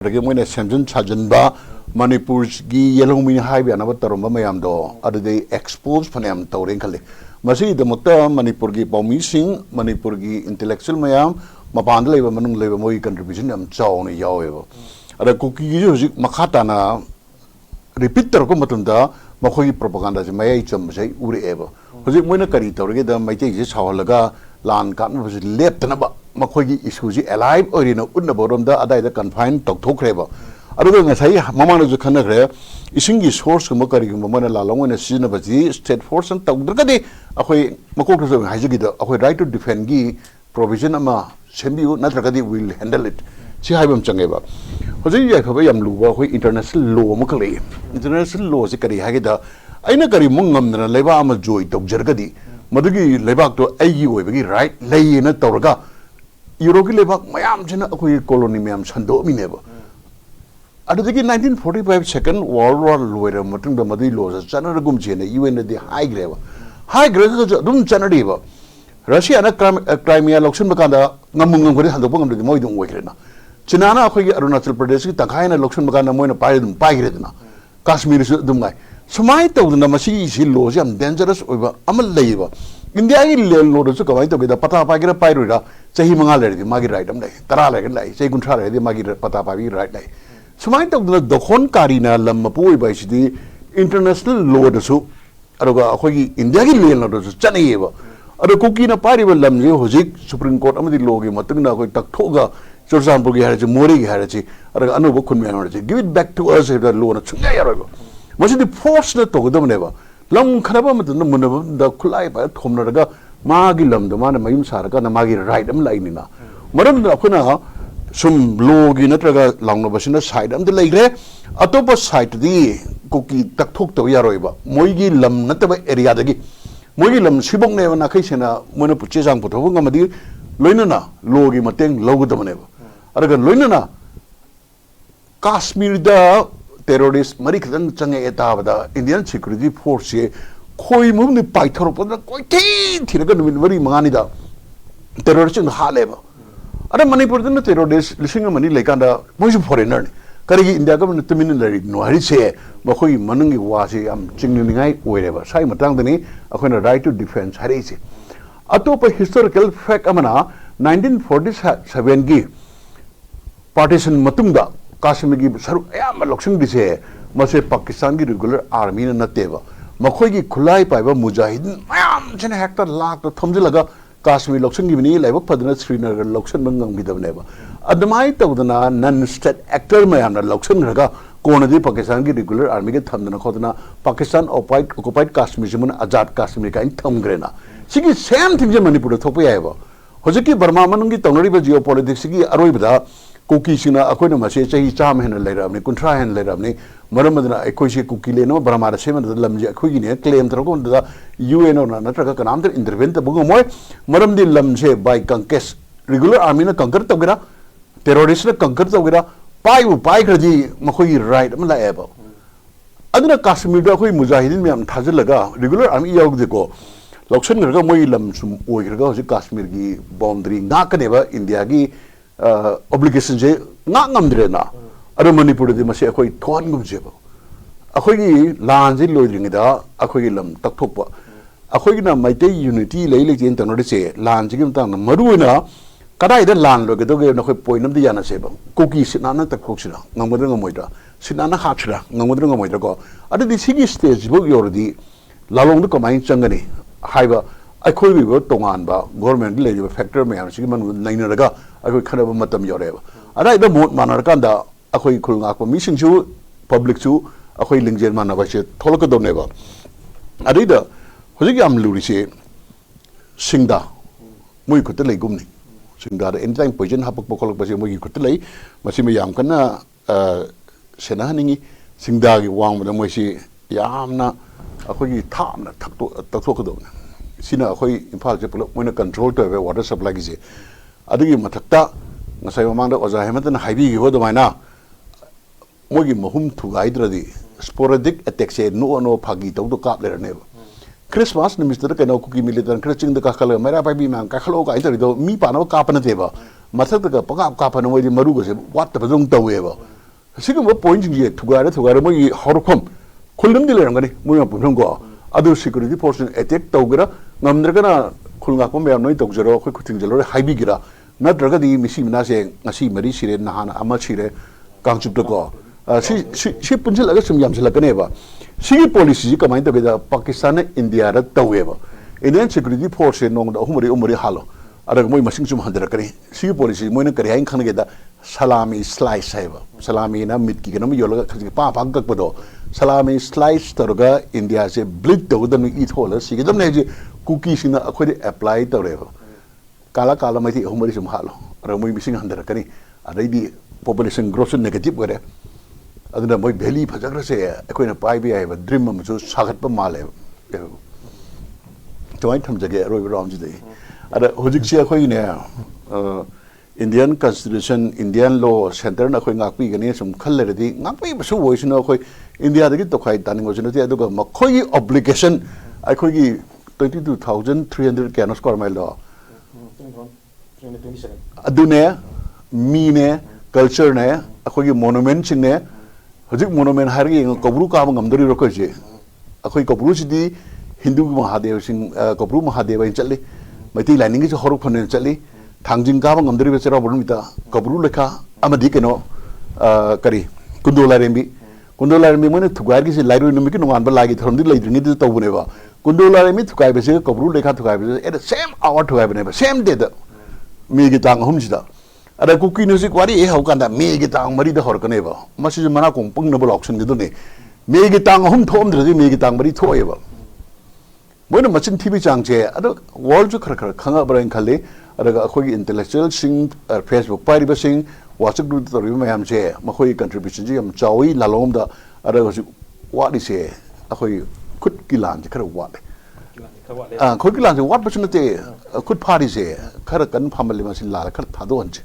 Moina Samson Chajanba, Manipur's yellow mean high and about Mayamdo, other day exposed Panam Taurinkali. Masi the Mota, Manipurgi Pomissing, Manipurgi intellectual Mayam, Mapan labor, Manum labor, Moi contribution, Chow, Yowever. Other cookie Makatana repeat the Romatunda, Makoi propaganda, Maya Chamsay, Uri ever. Was it when a carito, get them, my take this Hawalaga, Lan Cotton was left and about. Makogi issues alive or in a Udnaborum, the other confined talk to Creva. Other than I say, Mamma is a canary, ising his horse, Mokari, Mamma Long and a season of the state force and talk Dragade, away Makokas of Hajigida, away right to defend Gi, provision ama, Sembu, Natragadi will handle it. See Hibam Changeva. Jose Yakayam Luba, international law Mokali, international law Zikari Hagida, I know Mungam than a leva ama joy, Dog Jergadi, Madugi Lebak to AU, right, lay in a Torga. Euroki lebak mayam jena akoi colony mayam sando mi neba. Adu deki 1945 Second World War loira matung da madi laws chana gum chene UN the high grade. High grade ka dum chana diba. Russia na Crimea election bakanda ngamung ngori hando pangam de moi dung wekre China na akoi Arunachal Pradesh ki takai na election bakanda moi na pai grade na. Kashmir su dum ngai. Sumai tawd na masi si laws am dangerous oiba amal leiba. India ki laws su kamai to beda pata pagira pairura. Sahi mangal di magi right am lai tara lai kan lai sai guntra lai di magi pata pa bi right lai sumai tok da dokhon karina lam poi bai si international law da su aroga akhoi gi india gi lel na da su chanai ba aro kuki na pari ba lam je hojik supreme court amadi law gi matang na koi tak thoga chorsanpur gi harachi mori gi harachi aroga anu ba khun me na give it back to us the law na chunga ya ro masi di force na to da ne ba lam kharaba mat na mun da khulai ba thom na daga Magi lam the man mayum saraka na magi right am lainina. Maram da kuna sum logi natraga long no basina side am the lagre atopa side the cookie tak tok to yaroiba. Moigi lam nataba area dagi. Moigi lam sibong ne na kaisena mona puchesang putovunga madi loinana logi mateng logo the maneva. Aragan loinana Kashmir da terrorist Marikan Change etavada Indian security force. Koi mum ni paithor po na koi tin thiraga very manganida terrorist in haleba ada Manipur na terrorist lising mani lekanda moi foreigner kari India government tumin lari no hari se makoi manungi wasi am chingningai oireba sai matang dani akhona right to defense hari se atopa historical fact amana 1947 gi partition matungda Kashmir gi saru ayam loksing dise mase Pakistan gi regular army na nateba Makoigi Kulai Paiba Mujahidin, Mayam Chen Hector Lak, the Tomzilaga, Kashmir Lokshan Givini, Leva Padana Srinagar, Lokshan Mangam Gidavneva. At the might of the non state actor Mayana, Lokshan Raga, Konadi, Pakistan, regular army, Thamdana Kotana, Pakistan occupied Kashmir, Azad Kashmir, and Tamgrena. Sigi same thing Manipur, Topieva. Hoseki Burma Manungi, Tonoriba geopolitics, Aroibada, Cookie Sina, Aquina Mashi, Cham and later, Kuntra and later, Maramadana, Equation Cookie Leno, Brahma, Seven, the Lamja, Queen, claim Tragon, the UN or Natraka Kanam, intervent the Bugamoy, Maram de Lamje by Conquest, regular army, conquer Togera, terrorist conquer Togera, Pai Graji, Makoi, right, Malaebo. Other Kashmir, Mujahidin, Tazilaga, regular army Yogdiko, Lokshan Moilam, some Oiga, Kashmir, boundary, Nakaneva, Indiagi, obligations, not Namdrena. Ada Manipur di masih akoi tuan gum jebo. Akoi lanji loading ida, akoi lam taktopa. Akoi na maite unity lele jen tanori se lanji gum tang maruina. Kada ida lan lo gitu ge nakoi poinam di jana sebo. Koki sinana taktoksira, ngamadra ngamoida. Sinana hatchira, ngamadra ngamoida ko. Ada di sigi stage book yordi lalong du kamain changani. Haiba akoi bi go tongan ba government le factor me am sigi man laina daga akoi khana ba matam yoreba. Ada ida mot manar kanda Akoi Kulak, mission to public to Akoi Lingjan Manavashi, Tolka Doneva. Adida, Hosigam Lurice, Singda, Muikutele Gumni, Singda, anytime Poison Hapokol Basimui Kutele, Masimi Yamkana, Senani, Singdagi, Wang with the Moshi, Yamna, Akoi Tam, Taktokadon. Sina Akoi, in part, when a control to a water supply is Adigi Matata, Nasayamanda was a Hamilton Hibi, Hodamina. Mogi mahum to Idradi, sporadic attacks, no pagi to cap there never. Christmas, Mr. Cano cookie military, crashing the Kakala, Marabi man, Kakalo, either me pano cap on the table. 마사드가 빠가 까파는 뭐지 마루고서 왔다 버정 떠웨버 지금 뭐 포인트지 투가래 뭐 이 하루콤 콜름들이란 거니 뭐야 보는 거 아들 시크릿 포션 에텍 떠오그라 남들거나 콜가고 매너이 떡저로 그 등절로 하이비기라 나들어가디 미시미나세 나시 머리 시레 나하나 아마 시레 강줍도고 시 분질라가 좀 얌실라거네바 시기 폴리시 가만히 더베다 파키스탄에 인디아라 떠웨버 인디안 시크릿 포션 농다 우머리 할로 아라 뭐 마싱 좀 한다라거니 시기 폴리시 뭐는 그래 한 칸게다 살라미 슬라이스 해버 살라미나 미트기가 너무 열가 빠방 각보도 살라미 슬라이스 तर가 인디아세 블릿 떠오던 이 토를 시기 좀 내지 쿠키시나 아코디 애플라이 떠래버 kala mai thi humari sum halo ra moi missing handara kani adai population growth negative gore aduna moi belly phajagra se akoina pai bi ai ba dream ma chu sagat pa male toy tham jage roi ram ji dei ada hojik sia khoi ne indian constitution indian law center na khoi ngak pi gani sum khal le di ngak pi ba su voice na khoi india da gi to khai taning go jino ti adu ma khoi obligation ai khoi gi 22300 km square mile do adune mine culture ne akhoi monument ching ne hojik monument har gi kabru ka ma ngamdori ro ko je akhoi kabru sidi hindu mahadev sing kabru mahadev in chali maiti lining gi horuk phone chali thangjing ka ma ngamdori bechara bonumita kabru lekha amadi keno kari kundola rembi mone thugar gi si lairu numi ki nongan ba lagi thorndi laidringi du tawune ba kundola rembi thukai bese kabru lekha thukai bese at the same hour thukai bene ba same day da me gi tang humjida ada kuki no sik wari e hau kanda me gi tang mari da hor kane ba masi mana kong pung na bol auction gi ne me gi tang hum thom dra me gi tang mari thoye ba moina machin tv chang che ada world ju khar khanga brain khale ada khoi intellectual sing facebook pari ba sing WhatsApp group to ri mayam che ma khoi contribution ji am chawi la lom da ada wa di se khoi khut kilan khar wa khoi kilan se wat ba chun te khut phari se khar kan family ma sin la khar thado an che